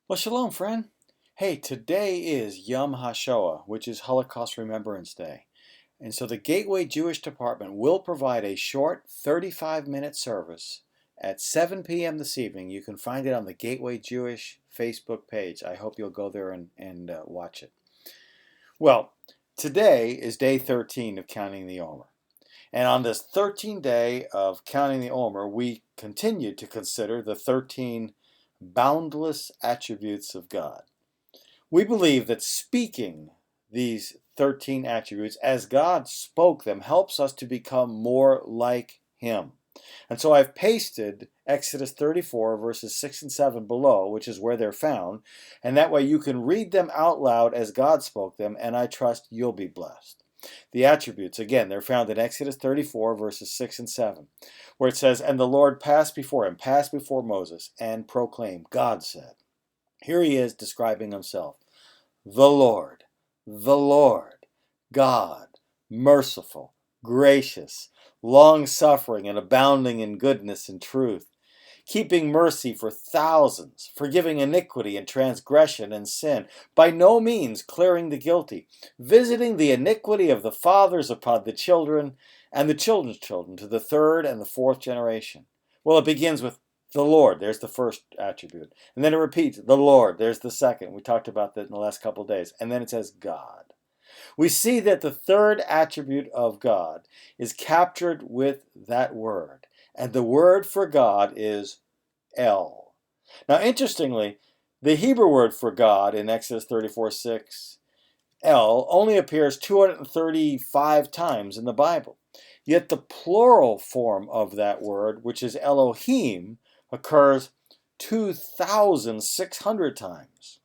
Well, shalom, friend. Hey, today is Yom HaShoah, which is Holocaust Remembrance Day. And so the Gateway Jewish Department will provide a short 35-minute service at 7 p.m. this evening. You can find it on the Gateway Jewish Facebook page. I hope you'll go there and watch it. Well, today is day 13 of Counting the Omer. And on this 13th day of Counting the Omer, we continue to consider the 13 boundless attributes of God. We believe that speaking these 13 attributes as God spoke them helps us to become more like Him. And so I've pasted Exodus 34 verses 6 and 7 below, which is where they're found, and that way you can read them out loud as God spoke them, and I trust you'll be blessed. The attributes, again, they're found in Exodus 34 verses 6 and 7, where it says, "And the Lord passed before Moses, and proclaimed," God said. Here he is describing himself. The Lord, God, merciful, gracious, long-suffering, and abounding in goodness and truth, keeping mercy for thousands, forgiving iniquity and transgression and sin, by no means clearing the guilty, visiting the iniquity of the fathers upon the children and the children's children to the third and the fourth generation. Well, it begins with the Lord. There's the first attribute. And then it repeats, the Lord. There's the second. We talked about that in the last couple of days. And then it says God. We see that the third attribute of God is captured with that word. And the word for God is El. Now, interestingly, the Hebrew word for God in Exodus 34:6, El, only appears 235 times in the Bible. Yet the plural form of that word, which is Elohim, occurs 2,600 times.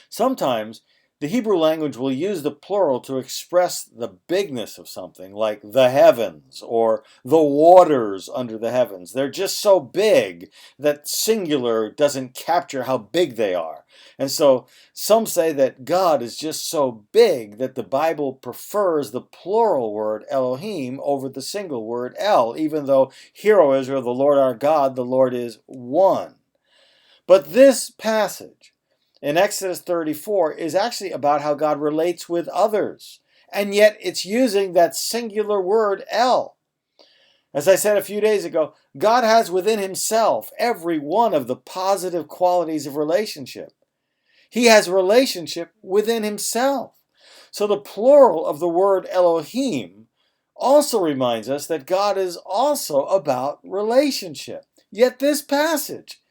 Sometimes the Hebrew language will use the plural to express the bigness of something, like the heavens or the waters under the heavens. They're just so big that singular doesn't capture how big they are. And so some say that God is just so big that the Bible prefers the plural word Elohim over the single word El, even though, "Hear, O Israel, the Lord our God, the Lord is one." But this passage in Exodus 34 is actually about how God relates with others. And yet it's using that singular word El. As I said a few days ago, God has within himself every one of the positive qualities of relationship. He has relationship within himself. So the plural of the word Elohim also reminds us that God is also about relationship. Yet this passage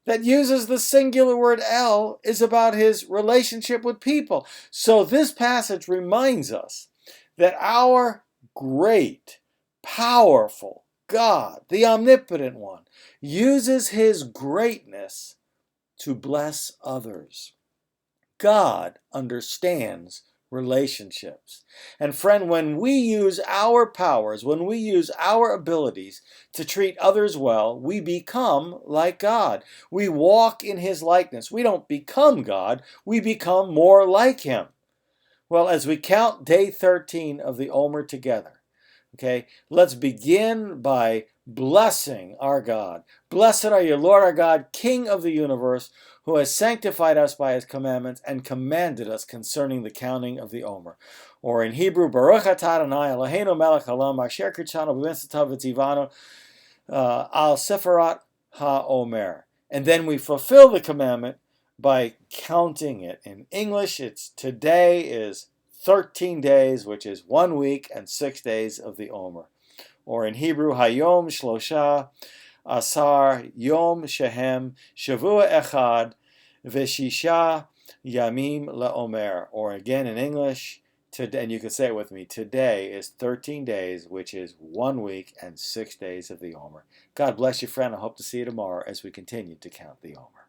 that uses the singular word El is about his relationship with people. So this passage reminds us that our great, powerful God, the omnipotent one, uses his greatness to bless others. God understands relationships. And friend, when we use our powers, when we use our abilities to treat others well, we become like God. We walk in his likeness. We don't become God, we become more like him. Well, as we count day 13 of the Omer together, okay, let's begin by blessing our God. Blessed are you, Lord our God, King of the universe, who has sanctified us by his commandments and commanded us concerning the counting of the Omer. Or in Hebrew, Baruch atah Adonai Eloheinu melech haolam asher kirtzanu b'mitzvotav v'tzivanu al seferat ha-Omer. And then we fulfill the commandment by counting it. In English, it's today is 13 days, which is 1 week and 6 days of the Omer. Or in Hebrew, Hayom Shlosha Asar Yom Shehem Shavua Echad Veshisha Yamim LaOmer. Or again in English, today, and you can say it with me, today is 13 days, which is 1 week and 6 days of the Omer. God bless you, friend. I hope to see you tomorrow as we continue to count the Omer.